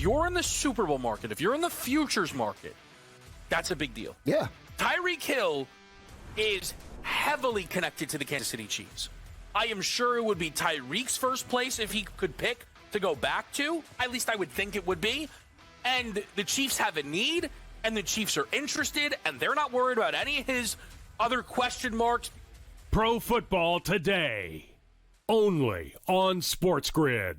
you're in the Super Bowl market, if you're in the futures market, that's a big deal. Yeah. Tyreek Hill is heavily connected to the Kansas City Chiefs. I am sure it would be Tyreek's first place if he could pick to go back to. At least I would think it would be. And the Chiefs have a need, and the Chiefs are interested, and they're not worried about any of his other question marks. Pro Football Today, only on SportsGrid.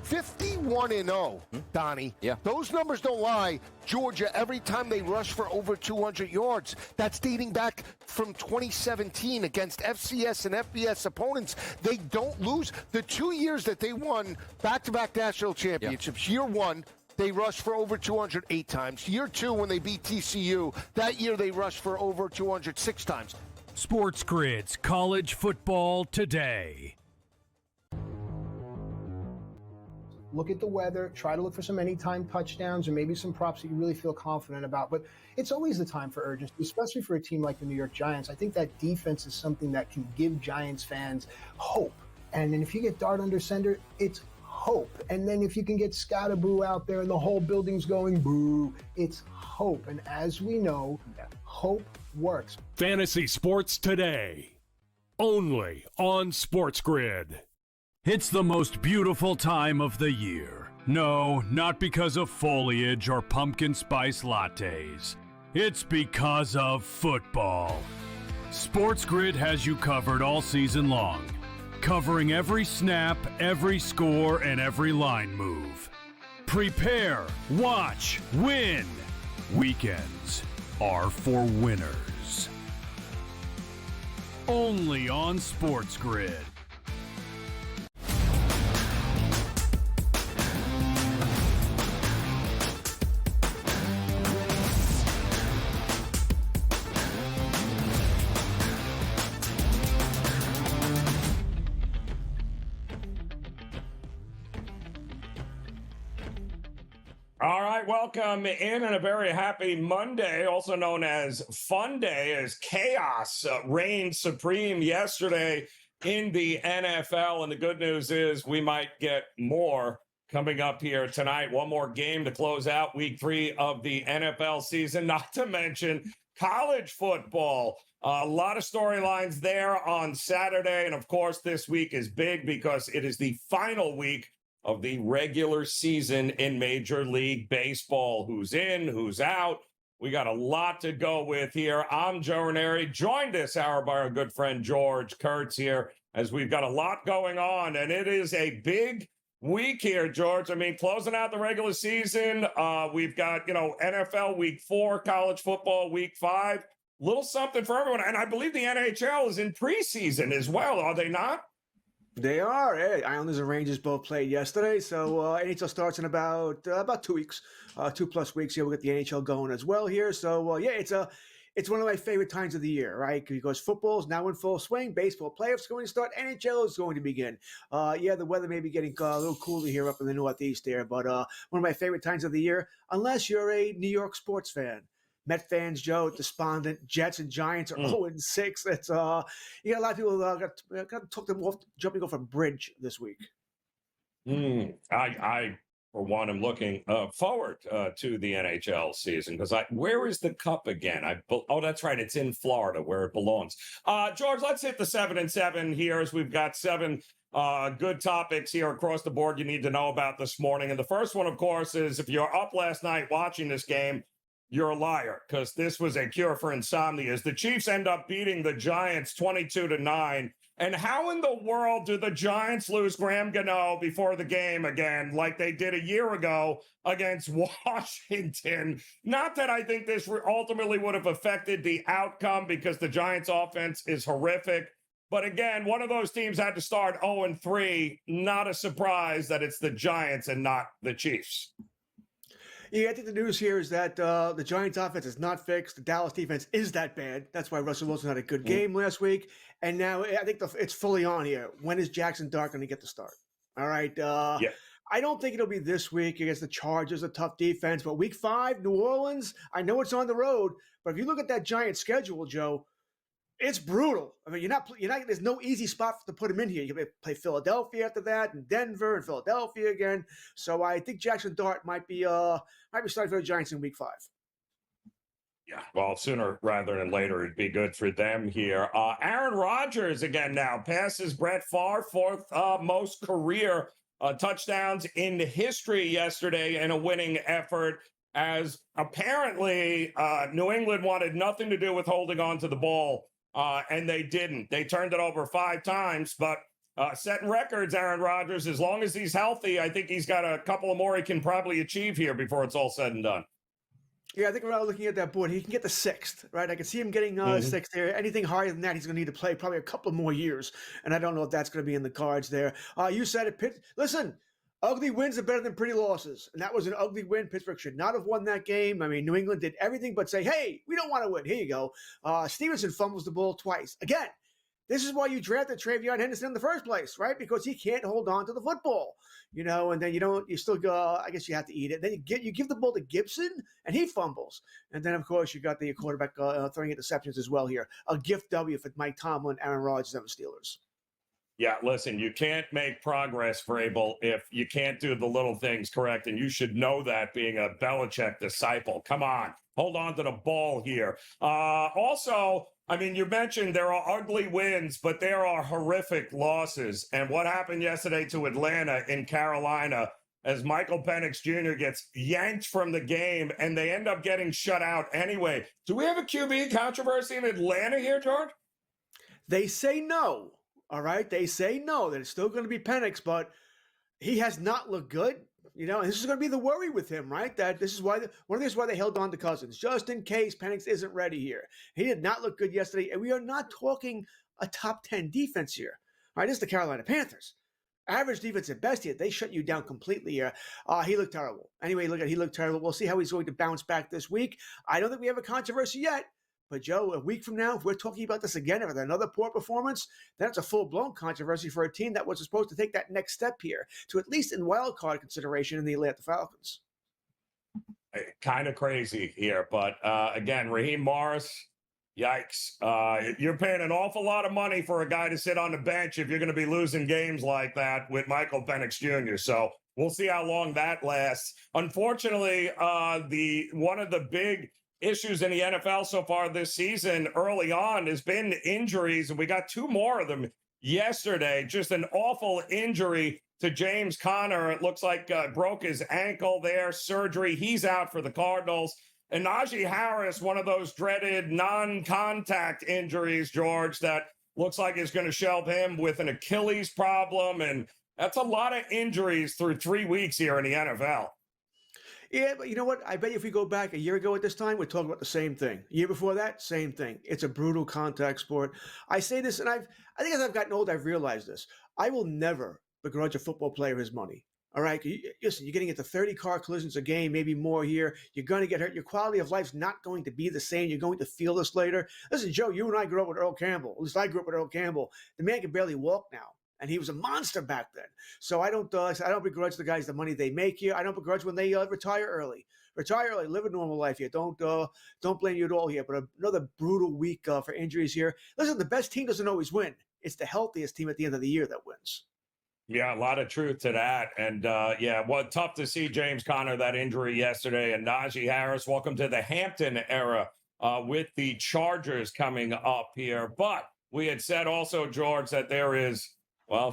51-0, Donnie. Yeah. Those numbers don't lie. Georgia, every time they rush for over 200 yards, that's dating back from 2017 against FCS and FBS opponents. They don't lose. The 2 years that they won back-to-back national championships, year one, they rushed for over 208 times. Year two, when they beat TCU, that year they rushed for over 206 times. SportsGrid's College Football Today. Look at the weather, try to look for some anytime touchdowns or maybe some props that you really feel confident about. But it's always the time for urgency, especially for a team like the New York Giants. I think that defense is something that can give Giants fans hope. And then if you get Dart under center, it's hope. And then if you can get Scatterboo out there and the whole building's going boo, it's hope. And as we know, hope works. Fantasy Sports Today, only on SportsGrid. It's the most beautiful time of the year. No, not because of foliage or pumpkin spice lattes. It's because of football. SportsGrid has you covered all season long, covering every snap, every score, and every line move. Prepare, watch, win. Weekends are for winners. Only on SportsGrid. All right, welcome in and a very happy Monday, also known as Fun Day, as chaos reigned supreme yesterday in the NFL. And the good news is we might get more coming up here tonight. One more game to close out week 3 of the NFL season, not to mention college football. A lot of storylines there on Saturday. And of course, this week is big because it is the final week of the regular season in Major League Baseball. Who's in, who's out. We got a lot to go with here. I'm Joe Ranieri, joined this hour by our good friend George Kurtz here, as we've got a lot going on, and it is a big week here, George. I mean, closing out the regular season, we've got, NFL week 4, college football week 5, little something for everyone. And I believe the NHL is in preseason as well, are they not? They are. Hey, Islanders and Rangers both played yesterday, so NHL starts in about 2 weeks, 2+ weeks. Here we'll get the NHL going as well here. So it's one of my favorite times of the year, right? Because football is now in full swing, baseball playoffs are going to start, NHL is going to begin. The weather may be getting a little cooler here up in the Northeast there, but one of my favorite times of the year, unless you're a New York sports fan. Met fans, Joe, despondent. Jets and Giants are 0-6. That's you got a lot of people got took them off jumping off a bridge this week. I for one am looking forward to the NHL season because where is the cup again? That's right, it's in Florida where it belongs. George, let's hit the 7-7 here as we've got 7 good topics here across the board you need to know about this morning. And the first one, of course, is if you're up last night watching this game, you're a liar, because this was a cure for insomnia. As the Chiefs end up beating the Giants 22-9. And how in the world do the Giants lose Graham Gano before the game again, like they did a year ago against Washington? Not that I think this ultimately would have affected the outcome, because the Giants' offense is horrific. But again, one of those teams had to start 0-3. Not a surprise that it's the Giants and not the Chiefs. Yeah, I think the news here is that the Giants' offense is not fixed. The Dallas defense is that bad. That's why Russell Wilson had a good game last week. And now I think it's fully on here. When is Jackson Dart going to get the start? All right. I don't think it'll be this week against the Chargers, a tough defense. But week 5, New Orleans, I know it's on the road. But if you look at that Giants schedule, Joe, It's brutal. I mean, you're not. There's no easy spot to put him in here. You play Philadelphia after that, and Denver, and Philadelphia again. So I think Jackson Dart might be starting for the Giants in Week 5. Yeah, well, sooner rather than later, it'd be good for them here. Aaron Rodgers again now passes Brett Favre, fourth most career touchdowns in history yesterday in a winning effort, as apparently New England wanted nothing to do with holding on to the ball, and they didn't. They turned it over 5 times, but setting records, Aaron Rodgers, as long as he's healthy, I think he's got a couple of more he can probably achieve here before it's all said and done. Yeah, I think we're looking at that board. He can get the 6th, right? I can see him getting 6th there. Anything higher than that, he's going to need to play probably a couple of more years. And I don't know if that's going to be in the cards there. You said it. Listen, ugly wins are better than pretty losses. And that was an ugly win. Pittsburgh should not have won that game. I mean, New England did everything but say, hey, we don't want to win. Here you go. Stevenson fumbles the ball twice. Again, this is why you drafted Travion Henderson in the first place, right? Because he can't hold on to the football, and then you still go, I guess you have to eat it. Then you give the ball to Gibson and he fumbles. And then, of course, you got the quarterback throwing interceptions as well here. A gift W for Mike Tomlin, Aaron Rodgers, and the Steelers. Yeah, listen, you can't make progress, Vrabel, if you can't do the little things correct. And you should know that, being a Belichick disciple. Come on, hold on to the ball here. Also, I mean, you mentioned there are ugly wins, but there are horrific losses. And what happened yesterday to Atlanta in Carolina, as Michael Penix Jr. gets yanked from the game and they end up getting shut out anyway. Do we have a QB controversy in Atlanta here, George? They say no. All right. They say no, that it's still going to be Penix, but he has not looked good. And this is going to be the worry with him, right? That this is why one of the reasons why they held on to Cousins, just in case Penix isn't ready here. He did not look good yesterday, and we are not talking a top 10 defense here. All right, this is the Carolina Panthers. Average defense at best here. They shut you down completely here. He looked terrible. Anyway, he looked terrible. We'll see how he's going to bounce back this week. I don't think we have a controversy yet. But, Joe, a week from now, if we're talking about this again with another poor performance, that's a full-blown controversy for a team that was supposed to take that next step here to at least in wild card consideration in the Atlanta Falcons. Kind of crazy here. But, again, Raheem Morris, yikes. You're paying an awful lot of money for a guy to sit on the bench if you're going to be losing games like that with Michael Penix Jr. So we'll see how long that lasts. Unfortunately, one of the big issues in the NFL so far this season early on has been injuries, and we got 2 more of them yesterday. Just an awful injury to James Conner. It looks like broke his ankle there, surgery. He's out for the Cardinals. And Najee Harris, one of those dreaded non-contact injuries, George, that looks like is going to shelve him with an Achilles problem. And that's a lot of injuries through 3 weeks here in the NFL. Yeah, but you know what? I bet you if we go back a year ago at this time, we're talking about the same thing. Year before that, same thing. It's a brutal contact sport. I say this, and I think as I've gotten old, I've realized this. I will never begrudge a football player his money. All right? Listen, you're getting into 30 car collisions a game, maybe more here. You're going to get hurt. Your quality of life's not going to be the same. You're going to feel this later. Listen, Joe, you and I grew up with Earl Campbell. At least I grew up with Earl Campbell. The man can barely walk now. And he was a monster back then. So I don't begrudge the guys the money they make here. I don't begrudge when they retire early. Retire early, live a normal life here. Don't blame you at all here. But another brutal week for injuries here. Listen, the best team doesn't always win. It's the healthiest team at the end of the year that wins. Yeah, a lot of truth to that. And, tough to see James Conner, that injury yesterday. And Najee Harris, welcome to the Hampton era with the Chargers coming up here. But we had said also, George, that there is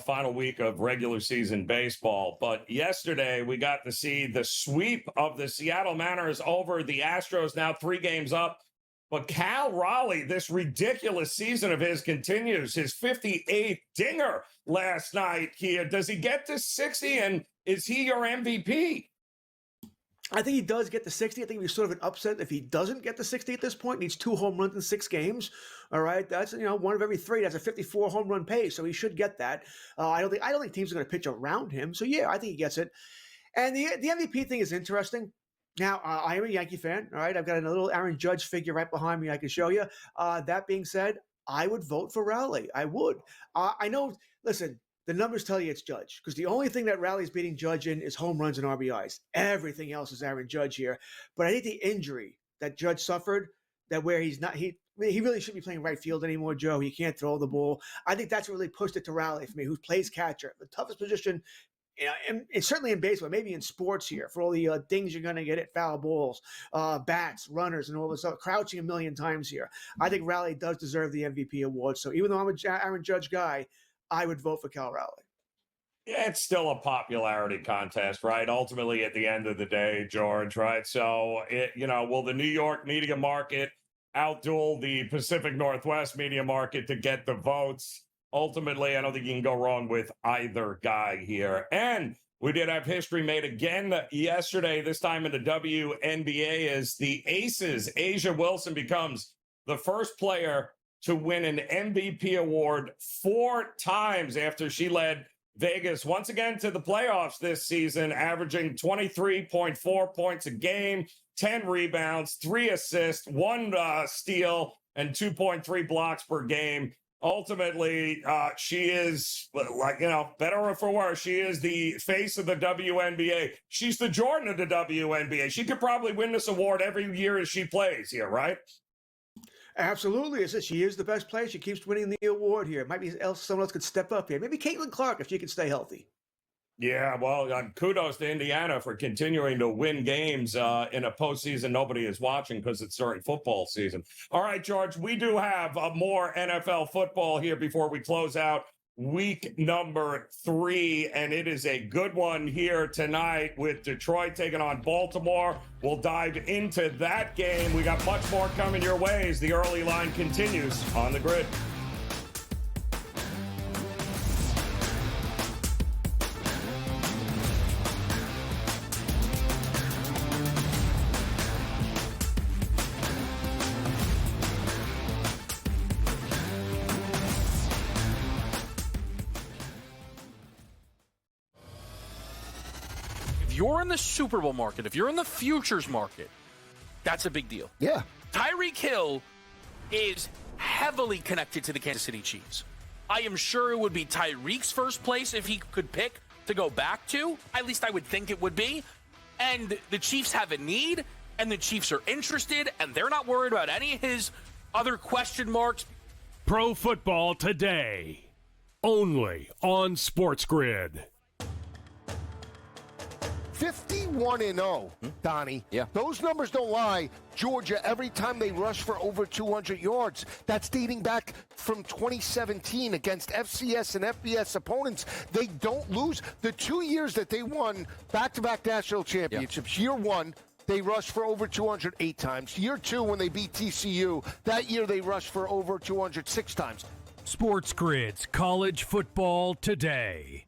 final week of regular season baseball. But yesterday we got to see the sweep of the Seattle Mariners over the Astros, now 3 games up. But Cal Raleigh, this ridiculous season of his continues. His 58th dinger last night here. Does he get to 60, and is he your MVP? I think he does get to 60. I think it'd be sort of an upset if he doesn't get to 60 at this point. Needs 2 home runs in 6 games. All right, that's 1 of every 3. That's a 54 home run pace, so he should get that. I don't think teams are going to pitch around him. So yeah, I think he gets it. And the MVP thing is interesting. Now, I am a Yankee fan. All right, I've got a little Aaron Judge figure right behind me I can show you. That being said, I would vote for Raleigh. I would. I know. Listen. The numbers tell you it's Judge, because the only thing that Raleigh's beating Judge in is home runs and RBIs. Everything else is Aaron Judge here. But I think the injury that Judge suffered, that where he's not, mean, he really shouldn't be playing right field anymore, Joe. He can't throw the ball. I think that's what really pushed it to Raleigh for me, who plays catcher. The toughest position, and certainly in baseball, maybe in sports here, for all the things you're going to get at foul balls, bats, runners, and all this stuff, crouching a million times here. I think Raleigh does deserve the MVP award. So even though I'm a Aaron Judge guy, I would vote for Cal Raleigh. Yeah, it's still a popularity contest, right? Ultimately, at the end of the day, George, right? So, will the New York media market outduel the Pacific Northwest media market to get the votes? Ultimately, I don't think you can go wrong with either guy here. And we did have history made again yesterday, this time in the WNBA, as the Aces, Asia Wilson, becomes the first player to win an MVP award 4 times after she led Vegas once again to the playoffs this season, averaging 23.4 points a game, 10 rebounds, 3 assists, 1 steal, and 2.3 blocks per game. Ultimately, she is, better or for worse, she is the face of the WNBA. She's the Jordan of the WNBA. She could probably win this award every year as she plays here, right? Absolutely. She is the best player. She keeps winning the award here. It might be someone else could step up here. Maybe Caitlin Clark if she can stay healthy. Yeah, well, kudos to Indiana for continuing to win games in a postseason nobody is watching because it's during football season. All right, George, we do have more NFL football here before we close out week number 3, and it is a good one here tonight with Detroit taking on Baltimore. We'll dive into that game. We got much more coming your way as the early line continues on the grid. If you're in the Super Bowl market, if you're in the futures market, that's a big deal. Yeah. Tyreek Hill is heavily connected to the Kansas City Chiefs. I am sure it would be Tyreek's first place if he could pick to go back to. At least I would think it would be. And the Chiefs have a need, and the Chiefs are interested, and they're not worried about any of his other question marks. Pro Football Today. Only on SportsGrid. 51-0, Donnie. Yeah. Those numbers don't lie. Georgia, every time they rush for over 200 yards, that's dating back from 2017 against FCS and FBS opponents. They don't lose. The 2 years that they won back-to-back national championships, Year 1, they rushed for over 208 times. Year 2, when they beat TCU, that year they rushed for over 206 times. SportsGrid's College Football Today.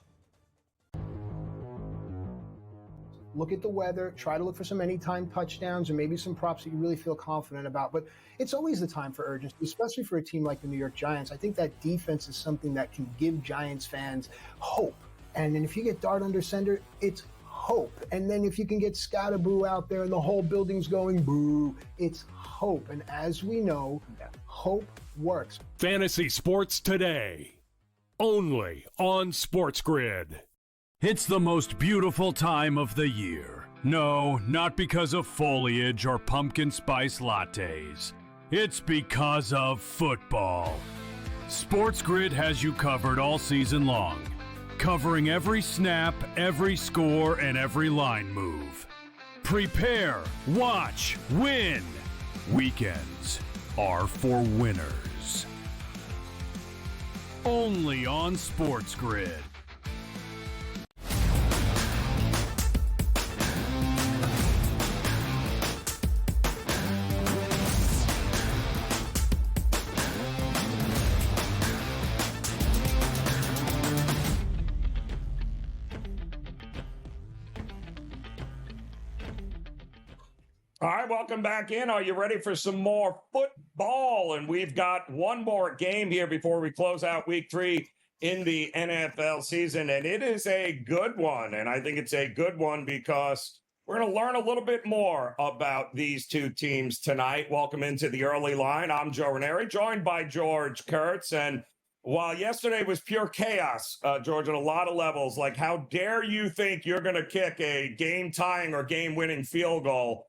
Look at the weather, try to look for some anytime touchdowns or maybe some props that you really feel confident about. But it's always the time for urgency, especially for a team like the New York Giants. I think that defense is something that can give Giants fans hope. And then if you get Dart under center, it's hope. And then if you can get Scatterboo out there and the whole building's going boo, it's hope. And as we know, hope works. Fantasy Sports Today. Only on SportsGrid. It's the most beautiful time of the year. No, not because of foliage or pumpkin spice lattes. It's because of football. SportsGrid has you covered all season long, covering every snap, every score, and every line move. Prepare, watch, win. Weekends are for winners. Only on SportsGrid. All right, welcome back in. Are you ready for some more football? And we've got one more game here before we close out week 3 in the NFL season. And it is a good one. And I think it's a good one because we're going to learn a little bit more about these two teams tonight. Welcome into the early line. I'm Joe Ranieri, joined by George Kurtz. And while yesterday was pure chaos, George, on a lot of levels, like how dare you think you're going to kick a game-tying or game-winning field goal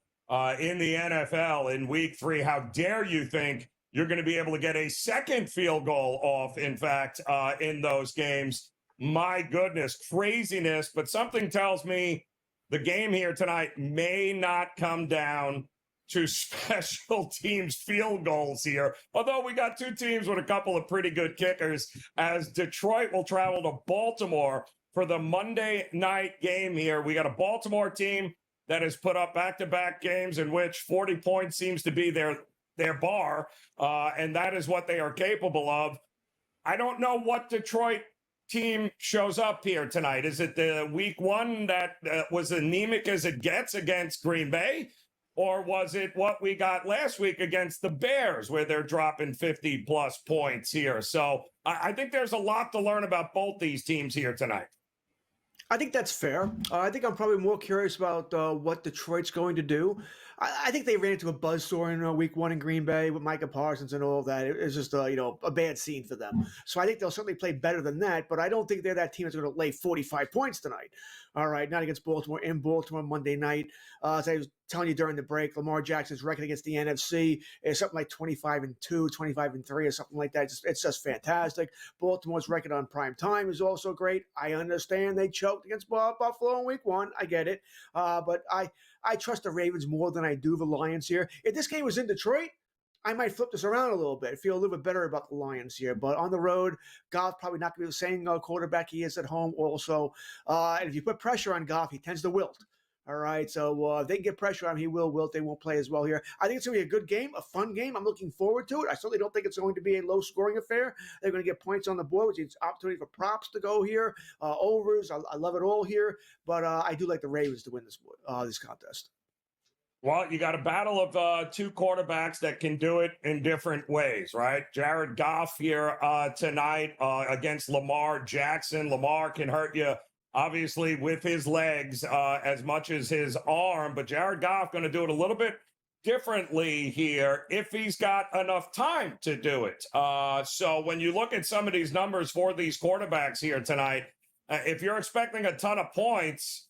in the NFL in week 3? How dare you think you're going to be able to get a second field goal off, in fact, in those games. My goodness, craziness. But something tells me the game here tonight may not come down to special teams field goals here. Although we got two teams with a couple of pretty good kickers, as Detroit will travel to Baltimore for the Monday night game here. We got a Baltimore team that has put up back-to-back games in which 40 points seems to be their bar, and that is what they are capable of. I don't know what Detroit team shows up here tonight. Is it the week one that was anemic as it gets against Green Bay? Or was it what we got last week against the Bears, where they're dropping 50-plus points here? So I think there's a lot to learn about both these teams here tonight. I think that's fair. I think I'm probably more curious about what Detroit's going to do. I think they ran into a buzzsaw in week one in Green Bay with Micah Parsons and all of that. It's just a bad scene for them. So I think they'll certainly play better than that, but I don't think they're that team that's going to lay 45 points tonight. All right, not against Baltimore, in Baltimore Monday night. As I was telling you during the break, Lamar Jackson's record against the NFC is something like 25-2, 25-3, or something like that. It's just fantastic. Baltimore's record on prime time is also great. I understand they choked against Buffalo in week one. I get it. But I trust the Ravens more than I do the Lions here. If this game was in Detroit, I might flip this around a little bit, feel a little bit better about the Lions here. But on the road, Goff probably not going to be the same quarterback he is at home also. And if you put pressure on Goff, he tends to wilt. All right, so if they can get pressure on him, he will wilt. They won't play as well here. I think it's going to be a good game, a fun game. I'm looking forward to it. I certainly don't think it's going to be a low-scoring affair. They're going to get points on the board, which is opportunity for props to go here, overs. I love it all here. But I do like the Ravens to win this contest. Well, you got a battle of two quarterbacks that can do it in different ways, right? Jared Goff here tonight against Lamar Jackson. Lamar can hurt you, obviously, with his legs as much as his arm, but Jared Goff going to do it a little bit differently here if he's got enough time to do it. So when you look at some of these numbers for these quarterbacks here tonight, if you're expecting a ton of points,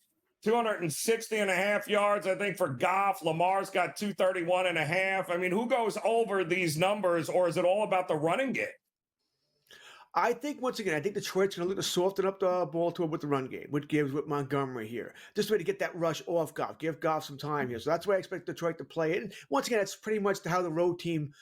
260.5 yards, I think, for Goff. Lamar's got 231.5. I mean, who goes over these numbers, or is it all about the running game? I think, once again, Detroit's going to look to soften up the Baltimore with the run game, with Gibbs, with Montgomery here. Just a way to get that rush off Goff, give Goff some time here. So that's why I expect Detroit to play it. And once again, that's pretty much how the road team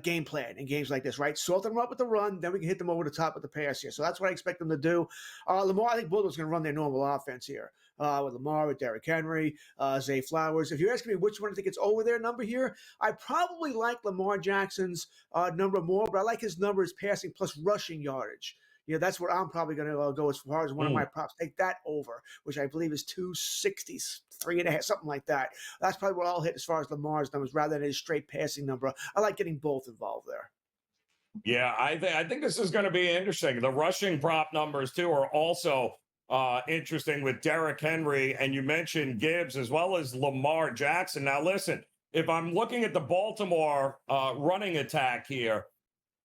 game plan in games like this, right? Soften them up with the run, then we can hit them over the top with the pass here. So that's what I expect them to do. Lamar, I think Baltimore's going to run their normal offense here. With Lamar, with Derrick Henry, Zay Flowers. If you're asking me which one I think it's over their number here, I probably like Lamar Jackson's number more, but I like his numbers passing plus rushing yardage. That's where I'm probably going to go as far as one of my props. Take that over, which I believe is 263.5, something like that. That's probably what I'll hit as far as Lamar's numbers rather than his straight passing number. I like getting both involved there. Yeah, I think this is going to be interesting. The rushing prop numbers, too, are also interesting with Derrick Henry, and you mentioned Gibbs as well as Lamar Jackson. Now, listen, if I'm looking at the Baltimore running attack here,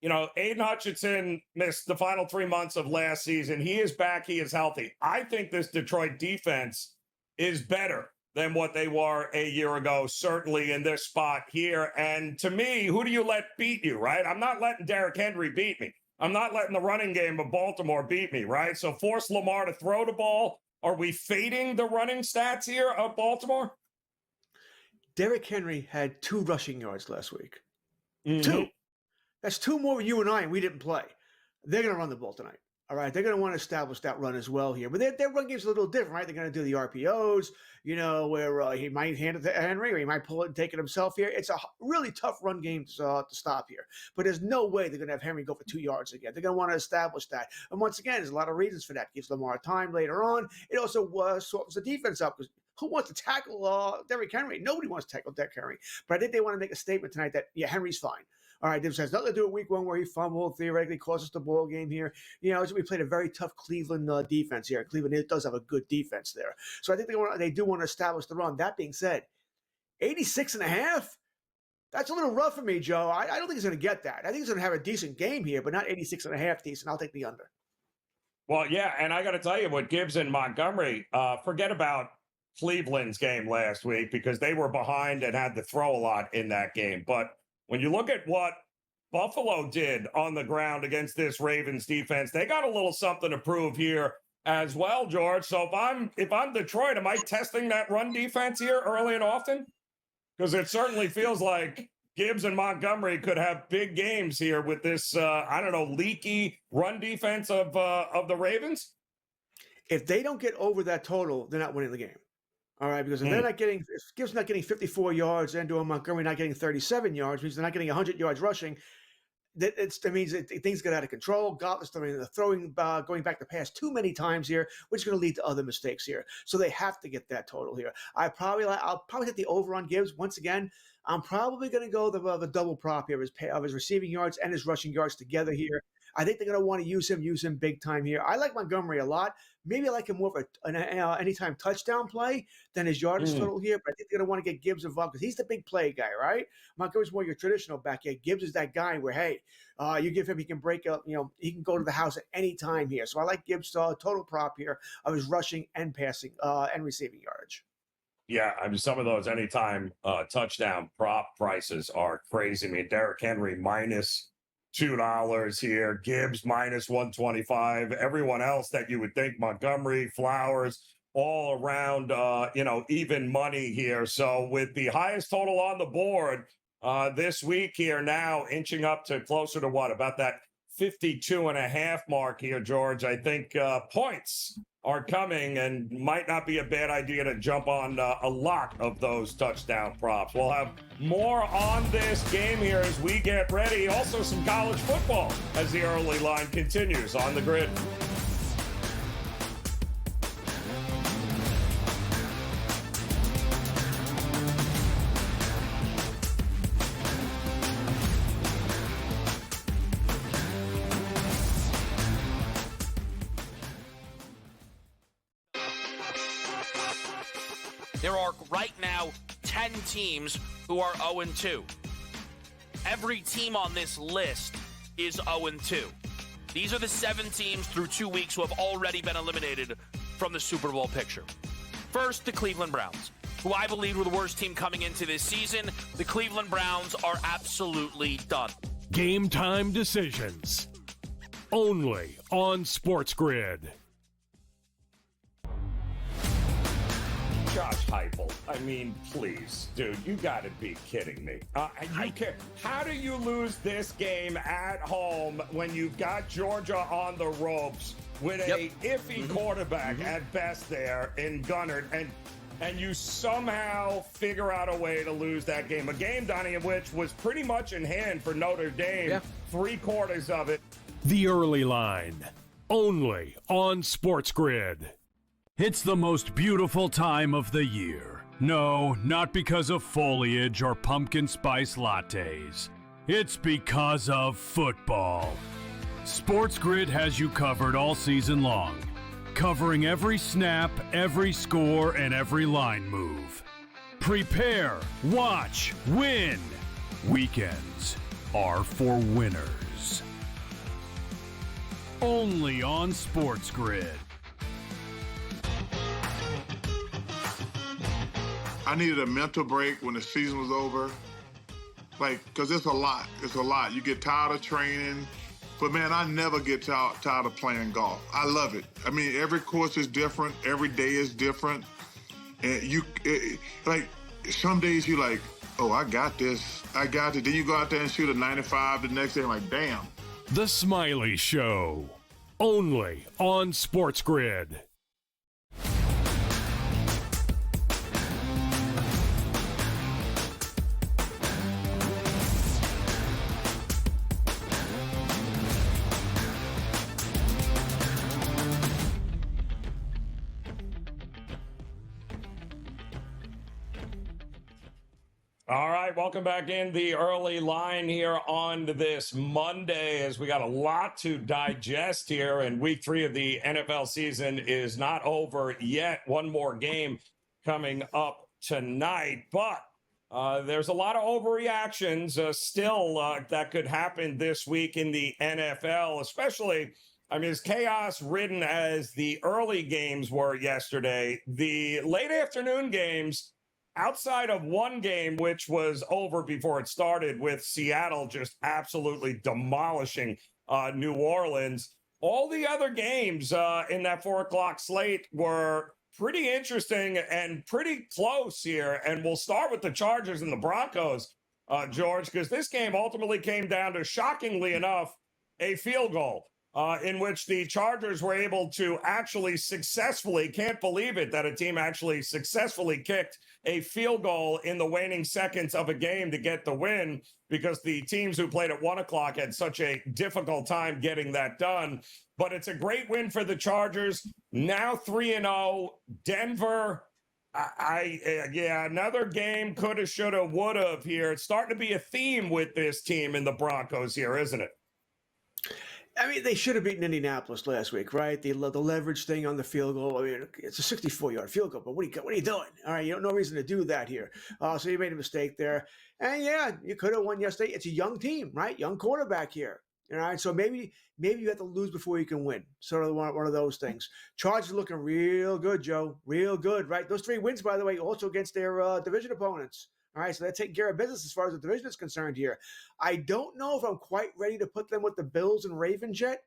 Aiden Hutchinson missed the final 3 months of last season. He is back. He is healthy. I think this Detroit defense is better than what they were a year ago, certainly in this spot here. And to me, who do you let beat you, right? I'm not letting Derrick Henry beat me. I'm not letting the running game of Baltimore beat me, right? So force Lamar to throw the ball. Are we fading the running stats here of Baltimore? Derrick Henry had 2 rushing yards last week. Mm-hmm. 2. That's 2 more than you and I, and we didn't play. They're going to run the ball tonight. All right, they're going to want to establish that run as well here. But their run game's a little different, right? They're going to do the RPOs, where he might hand it to Henry or he might pull it and take it himself here. It's a really tough run game to stop here. But there's no way they're going to have Henry go for 2 yards again. They're going to want to establish that. And once again, there's a lot of reasons for that. It gives Lamar time later on. It also softens the defense up because who wants to tackle Derrick Henry? Nobody wants to tackle Derrick Henry. But I think they want to make a statement tonight that, Henry's fine. All right, this has nothing to do with week one where he fumbled, theoretically cost us the ball game here. We played a very tough Cleveland defense here. Cleveland does have a good defense there. So I think they do want to establish the run. That being said, 86.5, that's a little rough for me, Joe. I don't think he's going to get that. I think he's going to have a decent game here, but not 86.5 decent. I'll take the under. Well, yeah, and I got to tell you, with Gibbs and Montgomery, forget about Cleveland's game last week because they were behind and had to throw a lot in that game. But when you look at what Buffalo did on the ground against this Ravens defense. They got a little something to prove here as well, George. So if I'm Detroit, am I testing that run defense here early and often? Because it certainly feels like Gibbs and Montgomery could have big games here with this, leaky run defense of the Ravens. If they don't get over that total, they're not winning the game. All right, because if they're not getting, if Gibbs not getting 54 yards and Montgomery not getting 37 yards, means they're not getting 100 yards rushing. That means things get out of control. Gottlieb's throwing, going back to pass too many times here, which is going to lead to other mistakes here. So they have to get that total here. I'll probably hit the over on Gibbs once again. I'm probably going to go the double prop here of his receiving yards and his rushing yards together here. I think they're going to want to use him big time here. I like Montgomery a lot. Maybe I like him more of an anytime touchdown play than his yardage total here. But I think they're going to want to get Gibbs involved because he's the big play guy, right? Montgomery's more your traditional back here. Gibbs is that guy where, hey, you give him, he can break up, he can go to the house at any time here. So I like Gibbs' total prop here of his rushing and passing and receiving yardage. Yeah, I mean, some of those anytime touchdown prop prices are crazy. I mean, Derrick Henry minus $2 here, Gibbs minus 125. Everyone else that you would think, Montgomery, Flowers, all around, even money here. So with the highest total on the board this week here now, inching up to closer to about that 52.5 mark here, George. I think points are coming and might not be a bad idea to jump on a lot of those touchdown props. We'll have more on this game here as we get ready. Also some college football as the early line continues on the grid. There are right now 10 teams who are 0-2. Every team on this list is 0-2. These are the 7 teams through 2 weeks who have already been eliminated from the Super Bowl picture. First, the Cleveland Browns, who I believe were the worst team coming into this season. The Cleveland Browns are absolutely done. Game time decisions. Only on SportsGrid. Josh Heupel. I mean, please, dude, you got to be kidding me. How do you lose this game at home when you've got Georgia on the ropes with a iffy quarterback at best there in Gunnard, and you somehow figure out a way to lose that game? A game, Donnie, which was pretty much in hand for Notre Dame, 3/4 of it. The early line. Only on SportsGrid. It's the most beautiful time of the year. No, not because of foliage or pumpkin spice lattes. It's because of football. SportsGrid has you covered all season long, covering every snap, every score, and every line move. Prepare, watch, win. Weekends are for winners. Only on SportsGrid. I needed a mental break when the season was over. Because it's a lot. It's a lot. You get tired of training. But, man, I never get tired of playing golf. I love it. I mean, every course is different. Every day is different. And some days you're like, oh, I got this. I got it. Then you go out there and shoot a 95 the next day. I'm like, damn. The Smiley Show. Only on SportsGrid. All right, welcome back in the early line here on this Monday, as we got a lot to digest here, and week 3 of the NFL season is not over yet. One more game coming up tonight, but there's a lot of overreactions still that could happen this week in the NFL, especially, I mean, as chaos-ridden as the early games were yesterday, the late afternoon games outside of one game, which was over before it started with Seattle just absolutely demolishing New Orleans, all the other games in that 4 o'clock slate were pretty interesting and pretty close here. And we'll start with the Chargers and the Broncos, George, because this game ultimately came down to, shockingly enough, a field goal in which the Chargers were able to actually successfully, can't believe it, that a team actually successfully kicked a field goal in the waning seconds of a game to get the win, because the teams who played at 1 o'clock had such a difficult time getting that done. But it's a great win for the Chargers. Now 3-0. Denver, another game, coulda, shoulda, woulda here. It's starting to be a theme with this team in the Broncos here, isn't it? I mean, they should have beaten Indianapolis last week, right? The leverage thing on the field goal. I mean, it's a 64-yard field goal, but what are you doing? All right, you have no reason to do that here. So you made a mistake there. And yeah, you could have won yesterday. It's a young team, right? Young quarterback here. All right, so maybe you have to lose before you can win. Sort of one of those things. Chargers looking real good, Joe. Real good, right? Those 3 wins, by the way, also against their division opponents. All right, so they're taking care of business as far as the division is concerned here. I don't know if I'm quite ready to put them with the Bills and Ravens yet,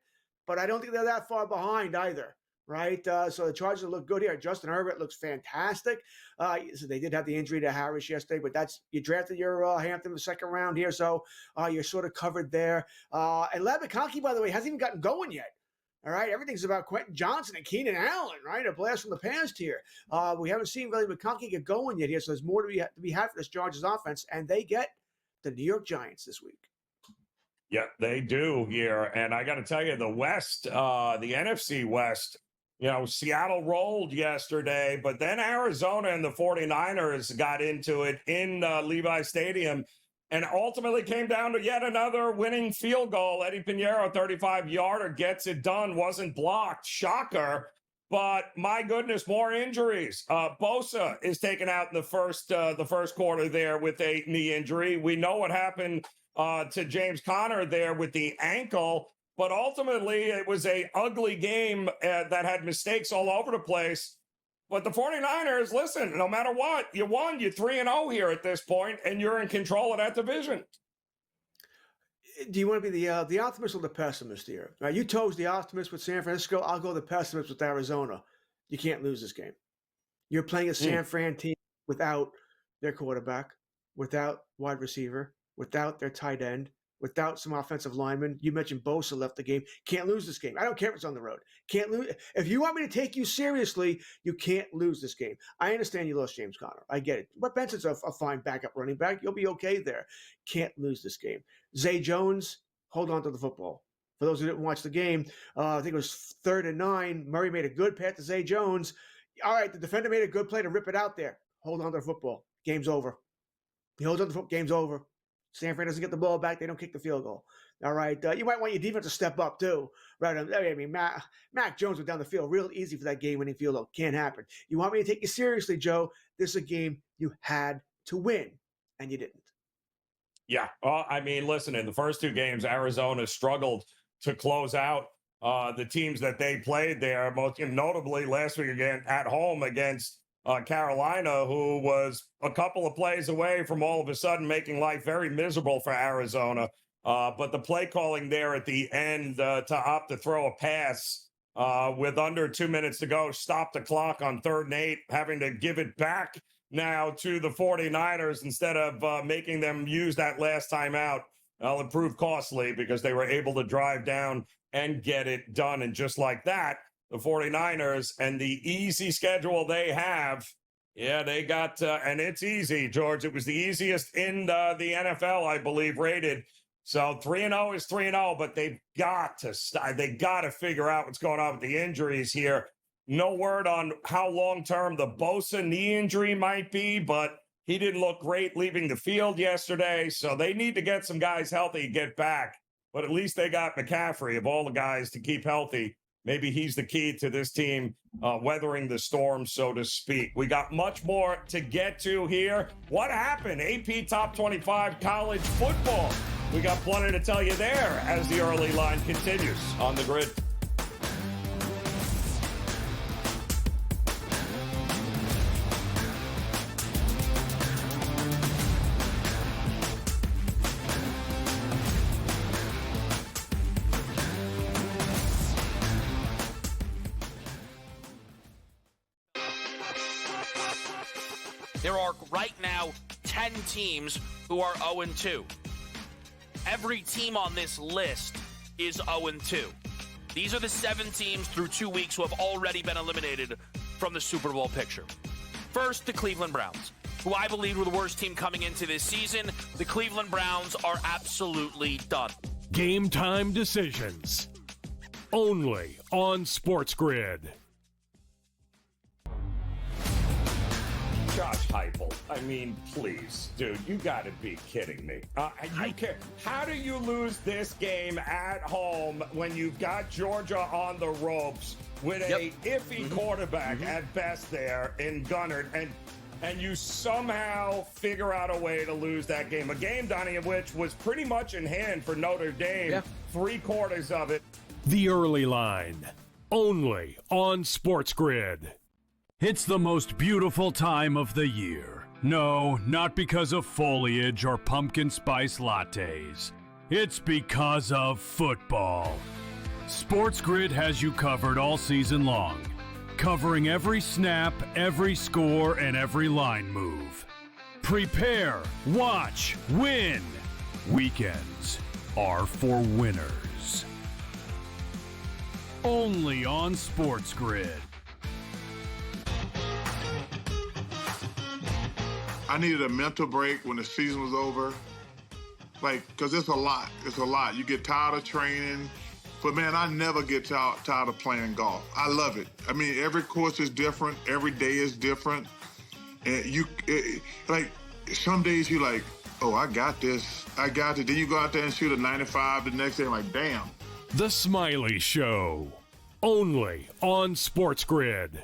but I don't think they're that far behind either, right? So the Chargers look good here. Justin Herbert looks fantastic. So they did have the injury to Harris yesterday, but you drafted your Hampton in the second round here, so you're sort of covered there. And Ladd McConkey, by the way, hasn't even gotten going yet. All right, everything's about Quentin Johnson and Keenan Allen, right? A blast from the past here. We haven't seen really McConkey get going yet here, so there's more to be had for this Chargers offense, and they get the New York Giants this week. Yeah, they do here, and I got to tell you, the West, the NFC West, Seattle rolled yesterday, but then Arizona and the 49ers got into it in Levi Stadium. And ultimately came down to yet another winning field goal. Eddie Pinheiro, 35-yarder, gets it done. Wasn't blocked. Shocker. But my goodness, more injuries. Bosa is taken out in the first quarter there with a knee injury. We know what happened to James Conner there with the ankle. But ultimately, it was a ugly game that had mistakes all over the place. But the 49ers, listen, no matter what, you won. You're 3-0 here at this point, and you're in control of that division. Do you want to be the optimist or the pessimist here? Right, you chose the optimist with San Francisco. I'll go the pessimist with Arizona. You can't lose this game. You're playing a San Fran team without their quarterback, without wide receiver, without their tight end, without some offensive linemen. You mentioned Bosa left the game. Can't lose this game. I don't care if it's on the road. Can't lose. If you want me to take you seriously, you can't lose this game. I understand you lost James Conner. I get it. But Benson's a fine backup running back. You'll be okay there. Can't lose this game. Zay Jones, hold on to the football. For those who didn't watch the game, I think it was 3rd and 9. Murray made a good pass to Zay Jones. All right, the defender made a good play to rip it out there. Hold on to the football. Game's over. He holds on to the football. Game's over. San Fran doesn't get the ball back. They don't kick the field goal. All right. You might want your defense to step up too. Right. I mean, Mac Jones went down the field real easy for that game-winning field goal. Can't happen. You want me to take you seriously, Joe? This is a game you had to win, and you didn't. Yeah. Well, I mean, listen, in the first 2 games, Arizona struggled to close out the teams that they played there, most notably last week again at home against Carolina, who was a couple of plays away from all of a sudden making life very miserable for Arizona. But the play calling there at the end to opt to throw a pass with under 2 minutes to go, stop the clock on 3rd and 8, having to give it back now to the 49ers instead of making them use that last time out. It proved costly because they were able to drive down and get it done. And just like that, the 49ers and the easy schedule they have, they got, and it's easy, George. It was the easiest in the NFL, I believe, rated. So 3-0 is 3-0, but they've got to figure out what's going on with the injuries here. No word on how long-term the Bosa knee injury might be, but he didn't look great leaving the field yesterday. So they need to get some guys healthy and get back. But at least they got McCaffrey, of all the guys, to keep healthy. Maybe he's the key to this team weathering the storm, so to speak. We got much more to get to here. What happened? AP Top 25 college football. We got plenty to tell you there as the early line continues on the grid. There are right now 10 teams who are 0-2. Every team on this list is 0-2. These are the 7 teams through 2 weeks who have already been eliminated from the Super Bowl picture. First, the Cleveland Browns, who I believe were the worst team coming into this season. The Cleveland Browns are absolutely done. Game time decisions. Only on SportsGrid. Josh Heupel. I mean, please, dude, you got to be kidding me. How do you lose this game at home when you've got Georgia on the ropes with a iffy quarterback at best there in Gunnard, and you somehow figure out a way to lose that game? A game, Donnie, of which was pretty much in hand for Notre Dame, 3/4 of it. The early line. Only on SportsGrid. It's the most beautiful time of the year. No, not because of foliage or pumpkin spice lattes. It's because of football. SportsGrid has you covered all season long, covering every snap, every score, and every line move. Prepare, watch, win. Weekends are for winners. Only on SportsGrid. I needed a mental break when the season was over. Like, because it's a lot. It's a lot. You get tired of training. But, man, I never get tired of playing golf. I love it. I mean, every course is different. Every day is different. And like, some days you're like, oh, I got this. I got it. Then you go out there and shoot a 95 the next day. I'm like, damn. The Smiley Show. Only on SportsGrid.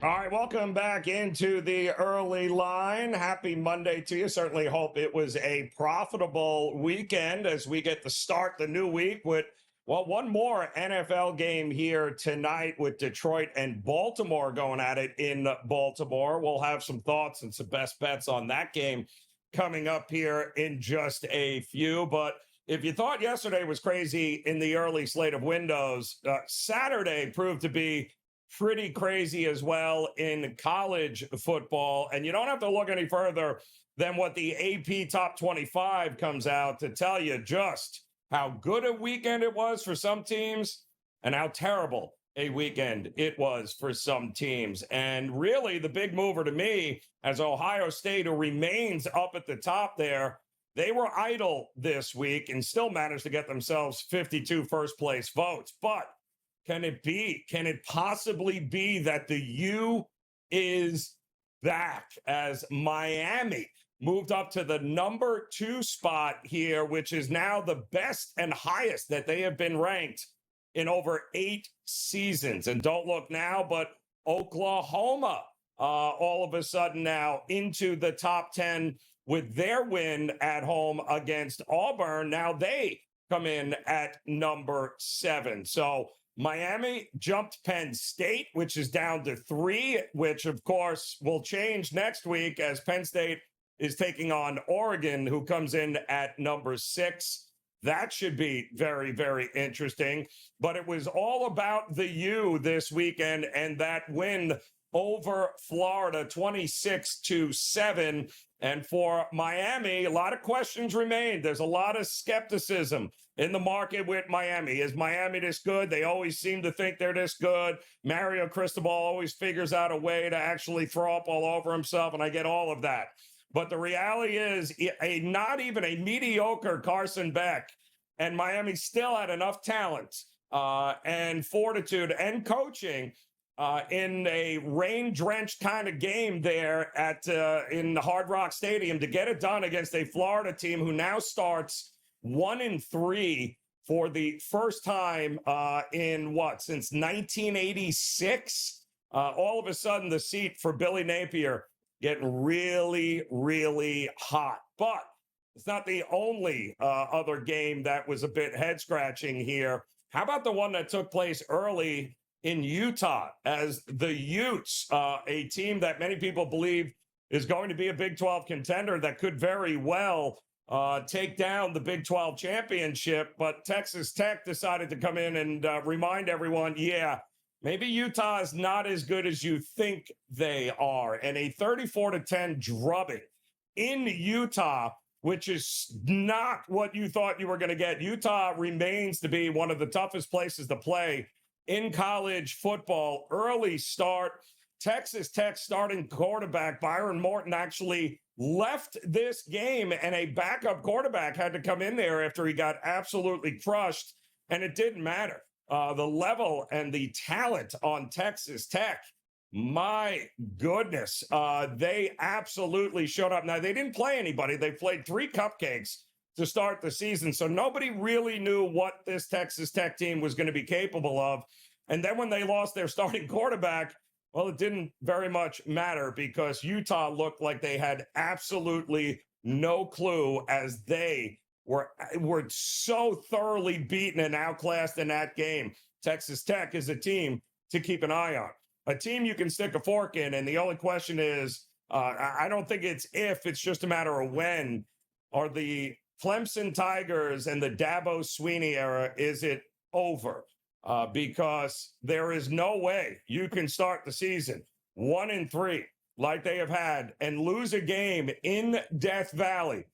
All right, welcome back into the early line. Happy Monday to you. Certainly hope it was a profitable weekend as we get to start the new week with, well, one more NFL game here tonight with Detroit and Baltimore going at it in Baltimore. We'll have some thoughts and some best bets on that game coming up here in just a few. But if you thought yesterday was crazy in the early slate of windows, Saturday proved to be pretty crazy as well in college football. And you don't have to look any further than what the AP Top 25 comes out to tell you just how good a weekend it was for some teams and how terrible a weekend it was for some teams. And really the big mover to me, as Ohio State, who remains up at the top there, they were idle this week and still managed to get themselves 52 first place votes. But can it possibly be that the U is back as Miami moved up to the number 2 spot here, which is now the best and highest that they have been ranked in over 8 seasons. And don't look now, but Oklahoma all of a sudden now into the top 10 with their win at home against Auburn. Now they come in at number 7. So Miami jumped Penn State, which is down to 3, which, of course, will change next week as Penn State is taking on Oregon, who comes in at number 6. That should be very, very interesting. But it was all about the U this weekend and that win over Florida, 26-7. And for Miami, a lot of questions remain. There's a lot of skepticism in the market with Miami. Is Miami this good? They always seem to think they're this good. Mario Cristobal always figures out a way to actually throw up all over himself, and I get all of that. But the reality is, not even a mediocre Carson Beck, and Miami still had enough talent and fortitude and coaching in a rain-drenched kind of game there in the Hard Rock Stadium to get it done against a Florida team who now starts 1-3 for the first time since 1986. All of a sudden, the seat for Billy Napier getting really, really hot. But it's not the only other game that was a bit head-scratching here. How about the one that took place early in Utah as the Utes, a team that many people believe is going to be a Big 12 contender that could very well take down the Big 12 championship. But Texas Tech decided to come in and remind everyone, yeah, maybe Utah is not as good as you think they are. And a 34-10 drubbing in Utah, which is not what you thought you were going to get. Utah remains to be one of the toughest places to play in college football. Early start. Texas Tech starting quarterback Byron Morton actually left this game, and a backup quarterback had to come in there after he got absolutely crushed, and it didn't matter. The level and the talent on Texas Tech, my goodness, they absolutely showed up. Now, they didn't play anybody. They played 3 cupcakes to start the season, so nobody really knew what this Texas Tech team was going to be capable of. And then when they lost their starting quarterback, well, it didn't very much matter because Utah looked like they had absolutely no clue as they were so thoroughly beaten and outclassed in that game. Texas Tech is a team to keep an eye on, a team you can stick a fork in. And the only question is, I don't think it's if, it's just a matter of when. Are the Clemson Tigers and the Dabo Swinney era, is it over? Because there is no way you can start the season 1-3 like they have had and lose a game in Death Valley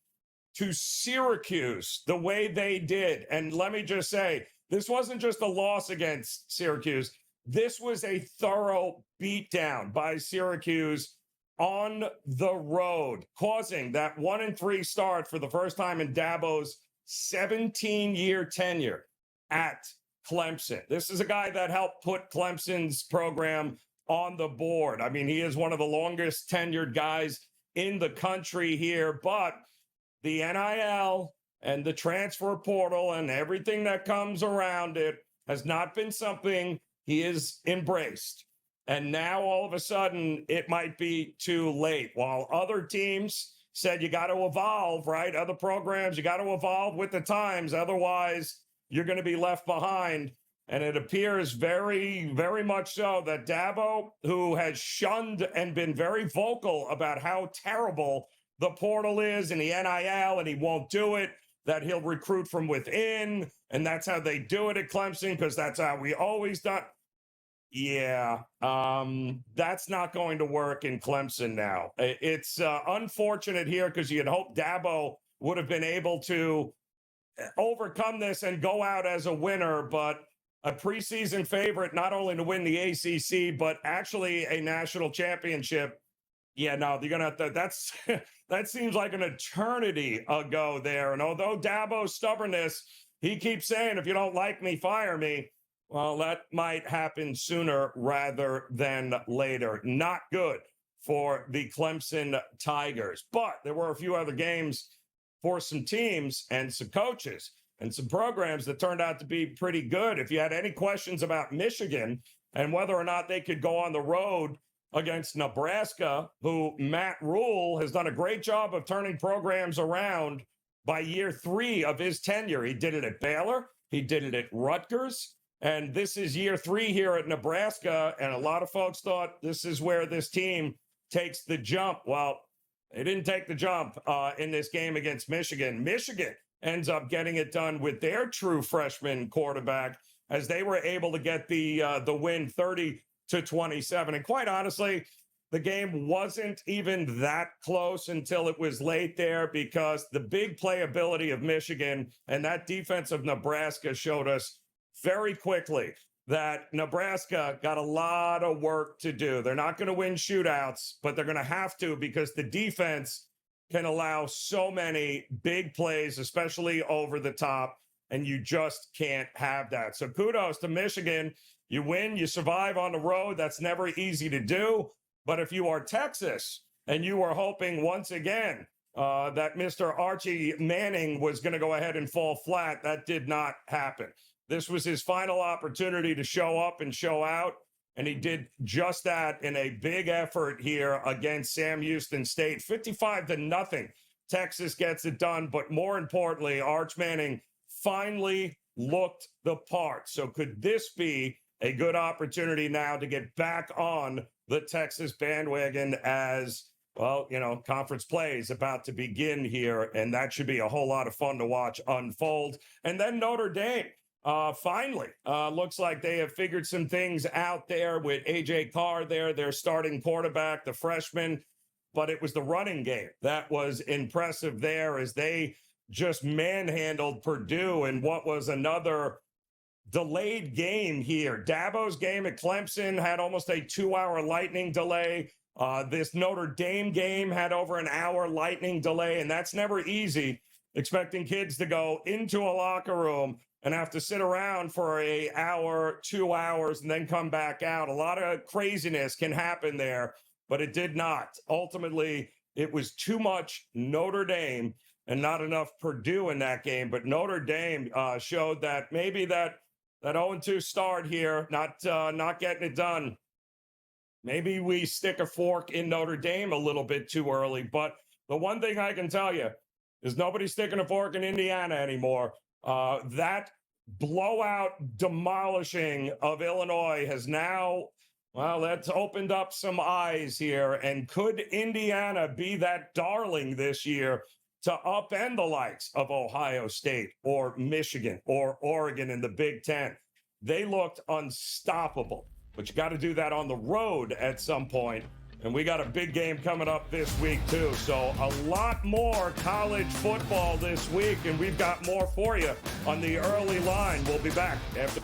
to Syracuse the way they did. And let me just say, this wasn't just a loss against Syracuse. This was a thorough beatdown by Syracuse on the road, causing that 1-3 start for the first time in Dabo's 17-year tenure at Clemson. This is a guy that helped put Clemson's program on the board. I mean, he is one of the longest tenured guys in the country here, but the NIL and the transfer portal and everything that comes around it has not been something he has embraced. And now all of a sudden it might be too late. While other teams said you got to evolve, right? Other programs, you got to evolve with the times. Otherwise, you're going to be left behind. And it appears very, very much so that Dabo, who has shunned and been very vocal about how terrible the portal is and the NIL, and he won't do it, that he'll recruit from within, and that's how they do it at Clemson, because that's how we always done. Yeah, that's not going to work in Clemson now. It's unfortunate here because you'd hope Dabo would have been able to overcome this and go out as a winner, but a preseason favorite, not only to win the ACC, but actually a national championship. Yeah, no, you're gonna have to, that seems like an eternity ago there. And although Dabo's stubbornness, he keeps saying, if you don't like me, fire me. Well, that might happen sooner rather than later. Not good for the Clemson Tigers. But there were a few other games for some teams and some coaches and some programs that turned out to be pretty good. If you had any questions about Michigan and whether or not they could go on the road against Nebraska, who Matt Rule has done a great job of turning programs around by year 3 of his tenure. He did it at Baylor. He did it at Rutgers. And this is year 3 here at Nebraska. And a lot of folks thought this is where this team takes the jump. Well, they didn't take the jump in this game against Michigan. Michigan ends up getting it done with their true freshman quarterback as they were able to get the win 30-27. And quite honestly, the game wasn't even that close until it was late there, because the big playability of Michigan and that defense of Nebraska showed us very quickly that Nebraska got a lot of work to do. They're not going to win shootouts, but they're going to have to, because the defense can allow so many big plays, especially over the top, and you just can't have that. So kudos to Michigan. You win, you survive on the road. That's never easy to do. But if you are Texas and you are hoping once again that Mr. Archie Manning was going to go ahead and fall flat, that did not happen. This was his final opportunity to show up and show out, and he did just that in a big effort here against Sam Houston State. 55-0. Texas gets it done, but more importantly, Arch Manning finally looked the part. So could this be a good opportunity now to get back on the Texas bandwagon as, well, conference play is about to begin here, and that should be a whole lot of fun to watch unfold. And then Notre Dame, finally, looks like they have figured some things out there with A.J. Carr there, their starting quarterback, the freshman. But it was the running game that was impressive there as they just manhandled Purdue in what was another delayed game here. Dabo's game at Clemson had almost a 2-hour lightning delay. This Notre Dame game had over an hour lightning delay, and that's never easy, expecting kids to go into a locker room and have to sit around for an hour, 2 hours, and then come back out. A lot of craziness can happen there, but it did not. Ultimately, it was too much Notre Dame and not enough Purdue in that game. But Notre Dame showed that maybe that 0-2 start here, not getting it done. Maybe we stick a fork in Notre Dame a little bit too early. But the one thing I can tell you is nobody's sticking a fork in Indiana anymore. That blowout demolishing of Illinois has now, well, that's opened up some eyes here. And could Indiana be that darling this year to upend the likes of Ohio State or Michigan or Oregon in the Big Ten? They looked unstoppable. But you got to do that on the road at some point. And we got a big game coming up this week, too. So a lot more college football this week, and we've got more for you on the early line. We'll be back after.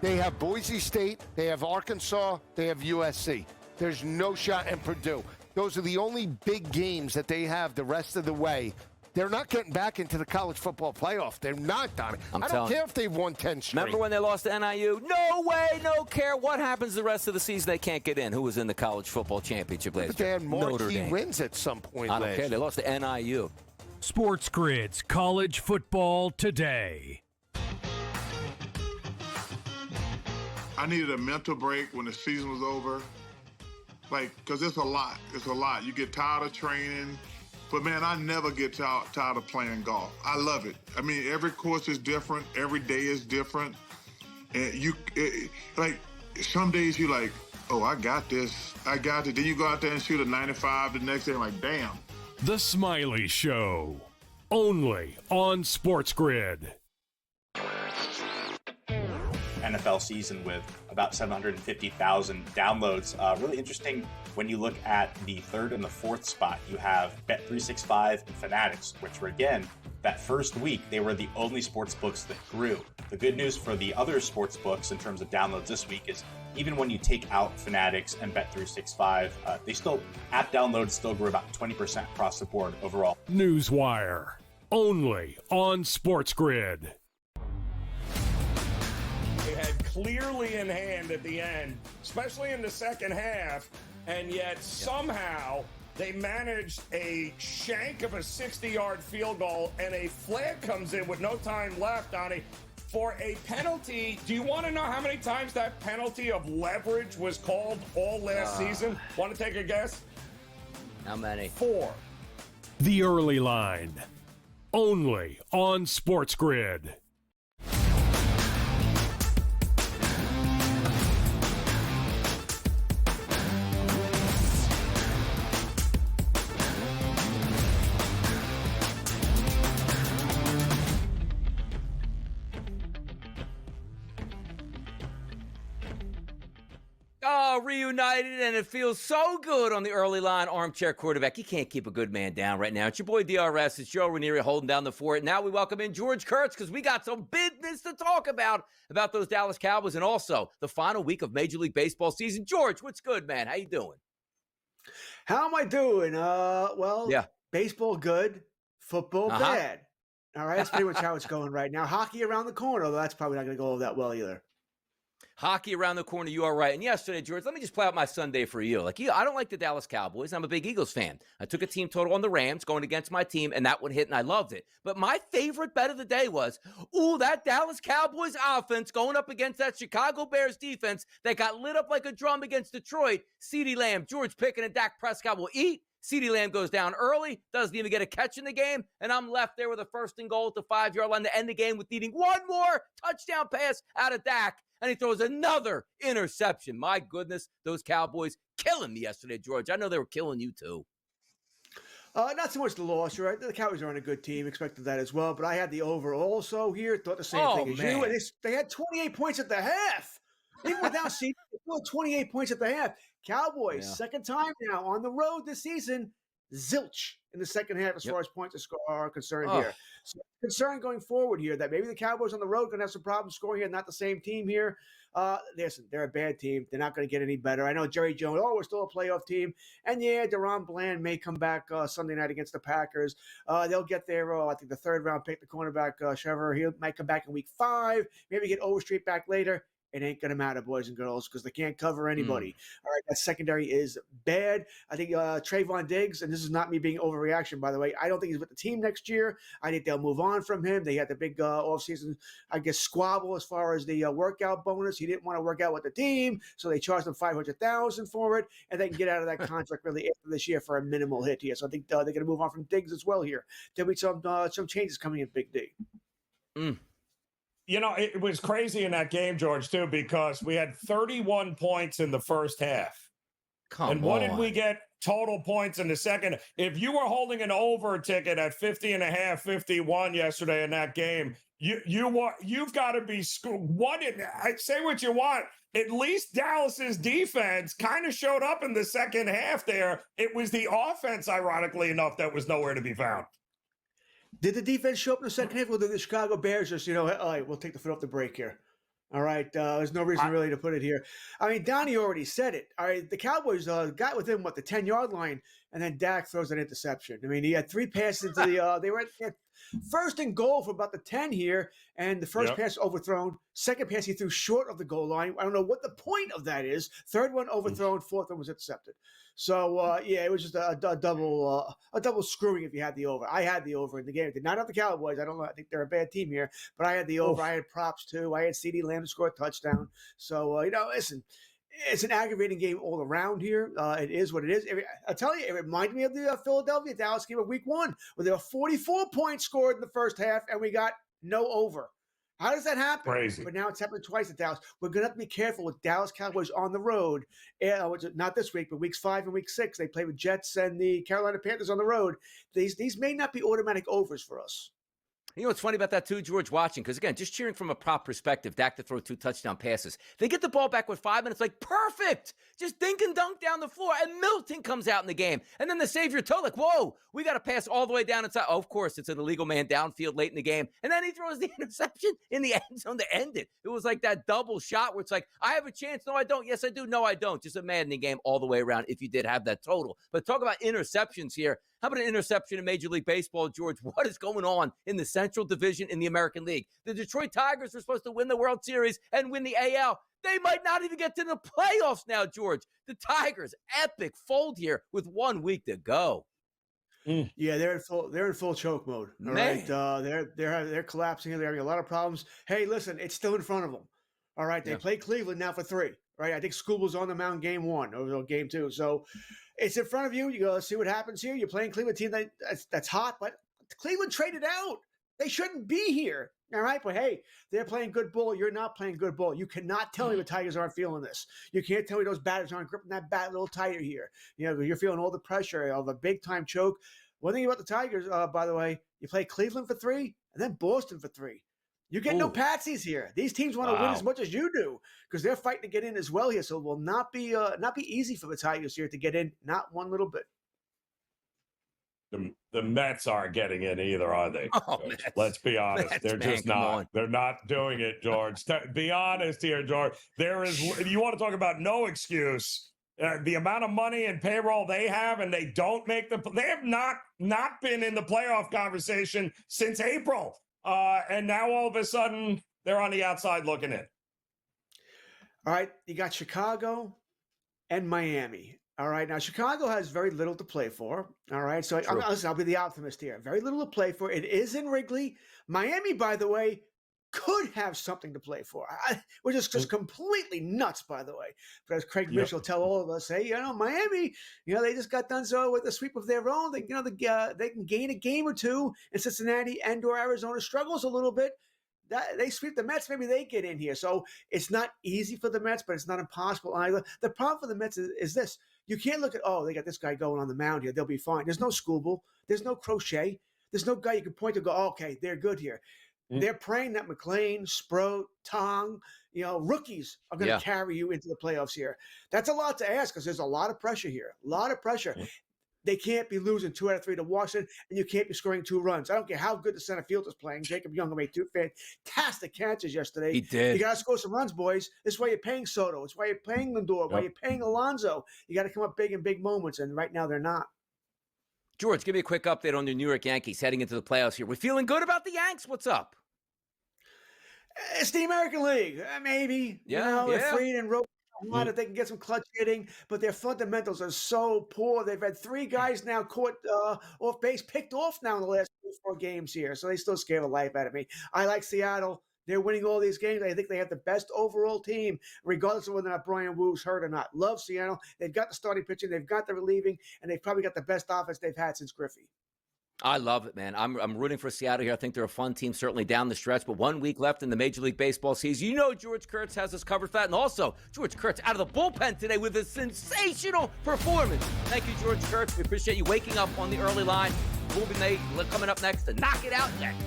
They have Boise State, they have Arkansas, they have USC. There's no shot in Purdue. Those are the only big games that they have the rest of the way. They're not getting back into the college football playoff. They're not, Donnie. I don't care if they've won 10 straight. Remember when they lost to NIU? No way, no care. What happens the rest of the season? They can't get in. Who was in the college football championship last year? But they had marquee wins at some point I don't care. They lost to NIU. SportsGrid's College Football Today. I needed a mental break when the season was over. Because it's a lot. It's a lot. You get tired of training. But, man, I never get tired of playing golf. I love it. I mean, every course is different. Every day is different. And some days you're like, oh, I got this. I got it. Then you go out there and shoot a 95 the next day. I'm like, damn. The Smiley Show. Only on SportsGrid. NFL season with about 750,000 downloads. Really interesting when you look at the third and the fourth spot. You have Bet365 and Fanatics, which were, again, that first week, they were the only sports books that grew. The good news for the other sports books in terms of downloads this week is even when you take out Fanatics and Bet365, app downloads still grew about 20% across the board overall. Newswire. Only on SportsGrid. They had clearly in hand at the end, especially in the second half, and yet somehow they managed a shank of a 60-yard field goal, and a flag comes in with no time left, Donnie, for a penalty. Do you want to know how many times that penalty of leverage was called all last season? Want to take a guess? How many? 4. The Early Line. Only on SportsGrid. Reunited, and it feels so good on the Early Line Armchair Quarterback. You can't keep a good man down right now. It's your boy DRS. It's Joe Ranieri holding down the fort. Now we welcome in George Kurtz because we got some business to talk about those Dallas Cowboys and also the final week of Major League Baseball season. George, what's good, man? How you doing? How am I doing? Baseball good, football bad. All right, that's pretty much how it's going right now. Hockey around the corner, although that's probably not going to go that well either. Hockey around the corner, you are right. And yesterday, George, let me just play out my Sunday for you. I don't like the Dallas Cowboys. I'm a big Eagles fan. I took a team total on the Rams going against my team, and that one hit, and I loved it. But my favorite bet of the day was, that Dallas Cowboys offense going up against that Chicago Bears defense that got lit up like a drum against Detroit. CeeDee Lamb, George Pickens, and Dak Prescott will eat. CeeDee Lamb goes down early, doesn't even get a catch in the game, and I'm left there with a 1st and goal at the 5-yard line to end the game with needing one more touchdown pass out of Dak, and he throws another interception. My goodness, those Cowboys killing me yesterday, George. I know they were killing you too. Not so much the loss, right? The Cowboys are on a good team, expected that as well, but I had the over also here, thought the same thing as you, and they had 28 points at the half. Even without CeeDee, they still had 28 points at the half. Cowboys, second time now on the road this season, zilch in the second half as far as points are concerned here. So concern going forward here that maybe the Cowboys on the road going to have some problems scoring here, not the same team here. Listen, they're a bad team. They're not going to get any better. I know Jerry Jones, we're still a playoff team. And DeRon Bland may come back Sunday night against the Packers. They'll get there, I think the 3rd round pick, the cornerback, Trevor, he might come back in week 5, maybe get Overstreet back later. It ain't going to matter, boys and girls, because they can't cover anybody. All right, that secondary is bad. I think Trayvon Diggs, and this is not me being overreaction, by the way, I don't think he's with the team next year. I think they'll move on from him. They had the big offseason, squabble as far as the workout bonus. He didn't want to work out with the team, so they charged him $500,000 for it, and they can get out of that contract really after this year for a minimal hit here. So I think they're going to move on from Diggs as well here. There'll be some changes coming in Big D. It was crazy in that game, George, too, because we had 31 points in the first half. What did we get total points in the second? If you were holding an over ticket at 50.5, 51 yesterday in that game, you've got to be say what you want. At least Dallas's defense kind of showed up in the second half there. It was the offense, ironically enough, that was nowhere to be found. Did the defense show up in the second half? Or did the Chicago Bears just, all right, we'll take the foot off the brake here? All right, there's no reason really to put it here. I mean, Donnie already said it. All right, the Cowboys got within, the 10-yard line, and then Dak throws an interception. I mean, he had 3 passes into the they were at 1st and goal for about the 10 here, and the first pass overthrown. Second pass he threw short of the goal line. I don't know what the point of that is. 3rd one overthrown. 4th one was intercepted. So it was just a double screwing if you had the over. I had the over in the game. Did not have the Cowboys. I don't know. I think they're a bad team here, but I had the over. I had props too. I had CeeDee Lamb to score a touchdown. So listen, it's an aggravating game all around here. It is what it is. I'll tell you, it reminded me of the Philadelphia Dallas game of Week 1, where there were 44 points scored in the first half, and we got no over. How does that happen? Crazy. But now it's happened twice at Dallas. We're going to have to be careful with Dallas Cowboys on the road. Not this week, but weeks 5 and week 6. They play with Jets and the Carolina Panthers on the road. These may not be automatic overs for us. You know what's funny about that too, George, watching? Because again, just cheering from a prop perspective, Dak to throw 2 touchdown passes. They get the ball back with 5 minutes, like perfect. Just dink and dunk down the floor. And Milton comes out in the game. And then they save your toe, like, whoa, we got to pass all the way down inside. Oh, of course, it's an illegal man downfield late in the game. And then he throws the interception in the end zone to end it. It was like that double shot where it's like, I have a chance. No, I don't. Yes, I do. No, I don't. Just a maddening game all the way around if you did have that total. But talk about interceptions here. How about an interception in Major League Baseball, George? What is going on in the Central Division in the American League? The Detroit Tigers were supposed to win the World Series and win the AL. They might not even get to the playoffs now, George. The Tigers, epic fold here with 1 week to go. Yeah, they're in full choke mode. All right, they're collapsing. They're having a lot of problems. Hey, listen, it's still in front of them. All right, they play Cleveland now for 3. Right, I think School was on the mound game 1 or game 2. So it's in front of you. You go see what happens here. You're playing Cleveland team that's hot, but Cleveland traded out. They shouldn't be here. All right, but hey, they're playing good ball. You're not playing good ball. You cannot tell me the Tigers aren't feeling this. You can't tell me those batters aren't gripping that bat a little tighter here. You're feeling all the pressure of a big time choke. One thing about the Tigers, by the way, you play Cleveland for 3 and then Boston for 3. You get no patsies here. These teams want to win as much as you do because they're fighting to get in as well here. So it will not be easy for the Tigers here to get in, not one little bit. The Mets aren't getting in either, are they? Let's be honest. They're just not. They're not doing it, George. Be honest here, George. You want to talk about no excuse. The amount of money and payroll they have, and they don't make they have not been in the playoff conversation since April. And now all of a sudden they're on the outside looking in. All right, you got Chicago and Miami. All right, now Chicago has very little to play for. All right, so I'll be the optimist here. Very little to play for. It is in Wrigley. Miami, by the way, could have something to play for, which is just completely nuts, by the way. But as Craig Mish will tell all of us, hey, Miami, they just got done with a sweep of their own. They can gain a game or two in Cincinnati and/or Arizona struggles a little bit. They sweep the Mets, maybe they get in here. So it's not easy for the Mets, but it's not impossible either. The problem for the Mets is this. You can't look at, they got this guy going on the mound here. They'll be fine. There's no Skubal. There's no Crochet. There's no guy you can point to go, okay, they're good here. They're praying that McLean, Sproat, Tong, rookies are going to carry you into the playoffs here. That's a lot to ask because there's a lot of pressure here. A lot of pressure. They can't be losing 2 out of 3 to Washington, and you can't be scoring 2 runs. I don't care how good the center field is playing. Jacob Young made 2 fantastic catches yesterday. He did. You got to score some runs, boys. This is why you're paying Soto. It's why you're paying Lindor. Why you're paying Alonso. You got to come up big in big moments, and right now they're not. George, give me a quick update on the New York Yankees heading into the playoffs here. We feeling good about the Yanks? What's up? It's the American League. Maybe. If Fried and Rowe if they can get some clutch hitting, but their fundamentals are so poor. They've had 3 guys now caught off base, picked off now in the last 4 games here, so they still scare the life out of me. I like Seattle. They're winning all these games. I think they have the best overall team, regardless of whether or not Brian Woo's hurt or not. Love Seattle. They've got the starting pitching. They've got the relieving, and they've probably got the best offense they've had since Griffey. I love it, man. I'm rooting for Seattle here. I think they're a fun team, certainly down the stretch, but 1 week left in the Major League Baseball season. George Kurtz has us covered for that. And also, George Kurtz out of the bullpen today with a sensational performance. Thank you, George Kurtz. We appreciate you waking up on the early line. We'll be coming up next to knock it out next.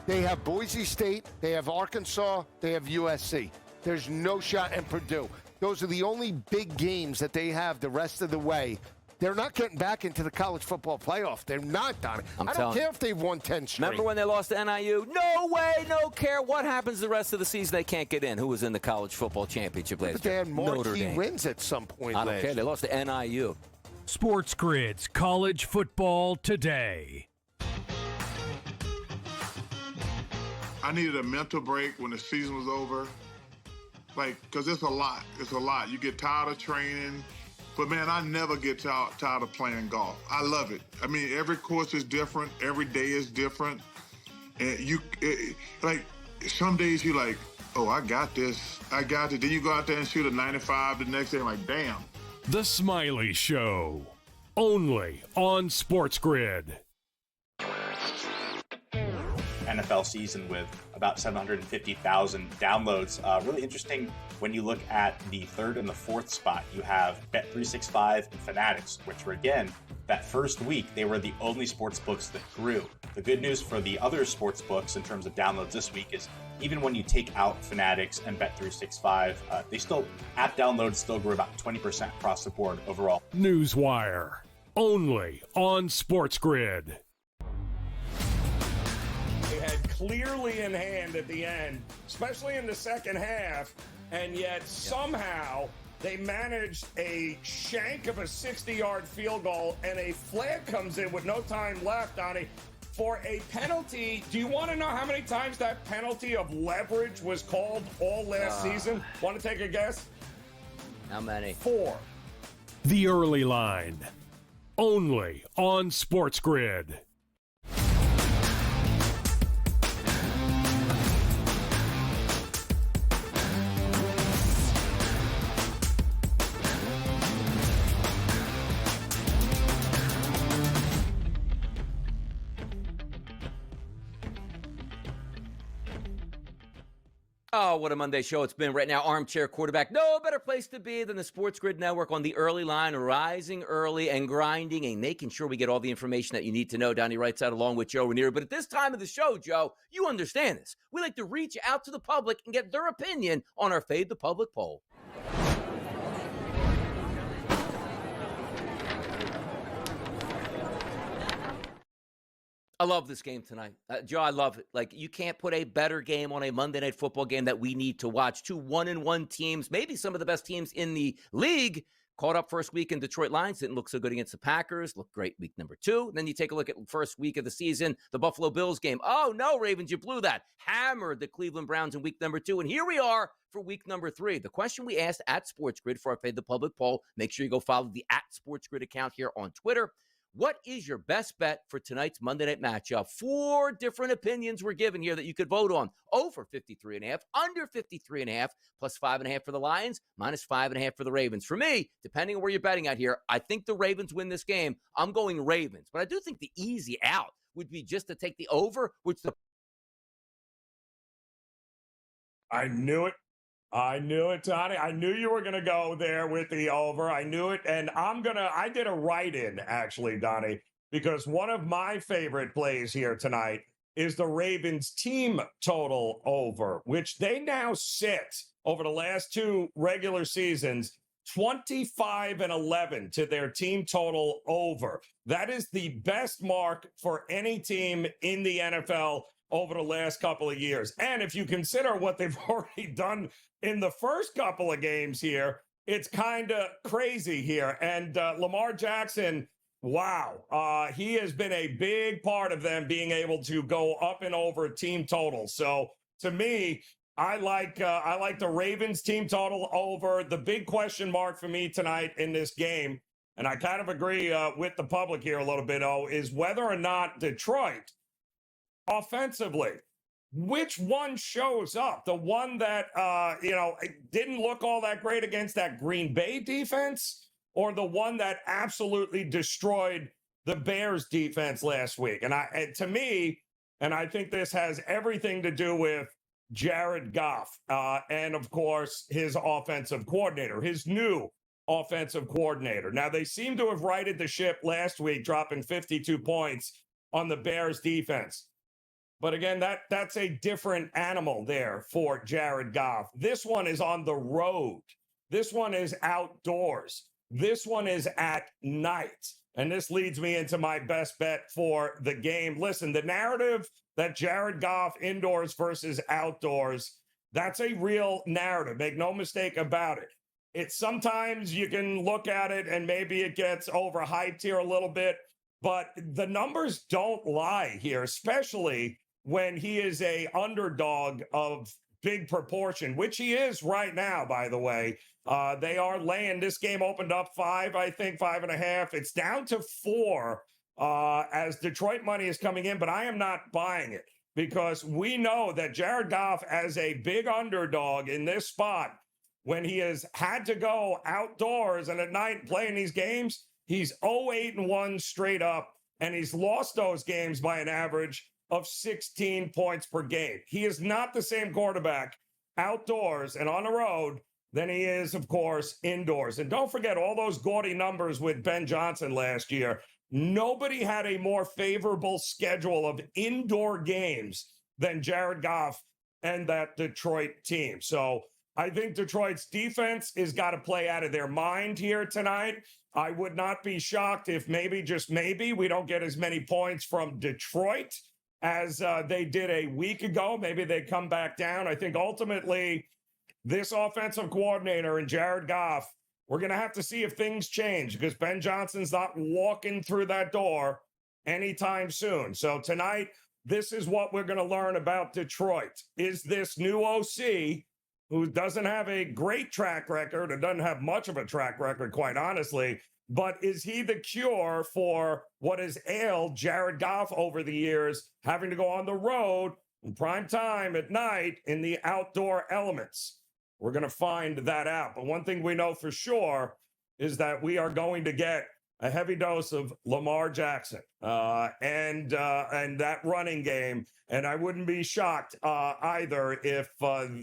They have Boise State, they have Arkansas, they have USC. There's no shot in Purdue. Those are the only big games that they have the rest of the way. They're not getting back into the college football playoff. They're not, Donnie. I don't care if they've won 10 straight. Remember when they lost to NIU? No way, no care. What happens the rest of the season? They can't get in. Who was in the college football championship last year? But they had marquee wins at some point. I don't care. They lost to NIU. SportsGrid's College Football Today. I needed a mental break when the season was over. Because it's a lot. It's a lot. You get tired of training. But, man, I never get tired of playing golf. I love it. I mean, every course is different. Every day is different. And some days you're like, oh, I got this. I got it. Then you go out there and shoot a 95 the next day. I'm like, damn. The Smiley Show. Only on SportsGrid. NFL season with about 750,000 downloads. Really interesting when you look at the 3rd and the 4th spot. You have Bet365 and Fanatics, which were, again, that first week, they were the only sports books that grew. The good news for the other sports books in terms of downloads this week is even when you take out Fanatics and Bet365, app downloads still grew about 20% across the board overall. Newswire. Only on SportsGrid. Clearly in hand at the end, especially in the second half, and yet somehow they managed a shank of a 60-yard field goal, and a flag comes in with no time left, Donnie, for a penalty. Do you want to know how many times that penalty of leverage was called all last season? Want to take a guess? How many? 4. The Early Line. Only on SportsGrid. Oh, what a Monday show it's been right now. Armchair Quarterback. No better place to be than the SportsGrid Network on the early line, rising early and grinding and making sure we get all the information that you need to know. Donnie writes out along with Joe Ranieri. But at this time of the show, Joe, you understand this. We like to reach out to the public and get their opinion on our Fade the Public poll. I love this game tonight. Joe, I love it. Like, you can't put a better game on a Monday Night Football game that we need to watch. 2 1-1 teams, maybe some of the best teams in the league. Caught up first week in Detroit Lions. Didn't look so good against the Packers. Looked great week number 2. Then you take a look at first week of the season, the Buffalo Bills game. Oh, no, Ravens, you blew that. Hammered the Cleveland Browns in week number 2. And here we are for week number 3. The question we asked at SportsGrid for our Fade the Public poll. Make sure you go follow the @SportsGrid account here on Twitter. What is your best bet for tonight's Monday night matchup? 4 different opinions were given here that you could vote on. Over 53.5, under 53.5, plus 5.5 for the Lions, minus 5.5 for the Ravens. For me, depending on where you're betting out here, I think the Ravens win this game. I'm going Ravens. But I do think the easy out would be just to take the over, which the... I knew it. I knew it, Tony. I knew you were going to go there with the over. I knew it. And I did a write-in, actually, Donnie, because one of my favorite plays here tonight is the Ravens team total over, which they now sit over the last 2 regular seasons, 25-11 to their team total over. That is the best mark for any team in the NFL over the last couple of years. And if you consider what they've already done in the first couple of games here, it's kind of crazy here. And Lamar Jackson, wow, he has been a big part of them being able to go up and over team totals. So to me, I like the Ravens team total over. The big question mark for me tonight in this game, and I kind of agree with the public here a little bit, is whether or not Detroit offensively, which one shows up? The one that, didn't look all that great against that Green Bay defense, or the one that absolutely destroyed the Bears defense last week? And to me, and I think this has everything to do with Jared Goff, and of course, his offensive coordinator, his new offensive coordinator. Now, they seem to have righted the ship last week, dropping 52 points on the Bears defense. But again, that's a different animal there for Jared Goff. This one is on the road. This one is outdoors. This one is at night. And this leads me into my best bet for the game. Listen, the narrative that Jared Goff indoors versus outdoors, that's a real narrative. Make no mistake about it. It's sometimes you can look at it and maybe it gets overhyped here a little bit, but the numbers don't lie here, especially when he is a underdog of big proportion, which he is right now, by the way. They are laying. This game opened up 5, I think, 5.5. It's down to 4 as Detroit money is coming in, but I am not buying it because we know that Jared Goff, as a big underdog in this spot, when he has had to go outdoors and at night playing these games, he's 0-8-1 straight up, and he's lost those games by an average of 16 points per game. He is not the same quarterback outdoors and on the road than he is, of course, indoors. And don't forget all those gaudy numbers with Ben Johnson last year. Nobody had a more favorable schedule of indoor games than Jared Goff and that Detroit team. So I think Detroit's defense has got to play out of their mind here tonight. I would not be shocked if maybe, just maybe, we don't get as many points from Detroit as they did a week ago. Maybe they come back down. I think ultimately this offensive coordinator and Jared Goff, we're going to have to see if things change because Ben Johnson's not walking through that door anytime soon. So tonight, this is what we're going to learn about Detroit. Is this new OC, who doesn't have a great track record or doesn't have much of a track record, quite honestly, but is he the cure for what has ailed Jared Goff over the years, having to go on the road in prime time at night in the outdoor elements? We're going to find that out. But one thing we know for sure is that we are going to get a heavy dose of Lamar Jackson and that running game. And I wouldn't be shocked either if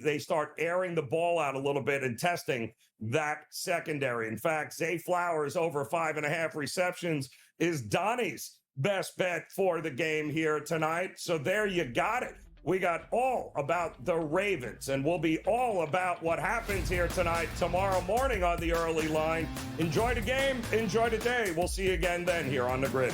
they start airing the ball out a little bit and testing that secondary. In fact, Zay Flowers over 5.5 receptions is Donnie's best bet for the game here tonight. So there you got it. We got all about the Ravens, and we'll be all about what happens here tonight, tomorrow morning on the early line. Enjoy the game. Enjoy the day. We'll see you again then here on the Grid.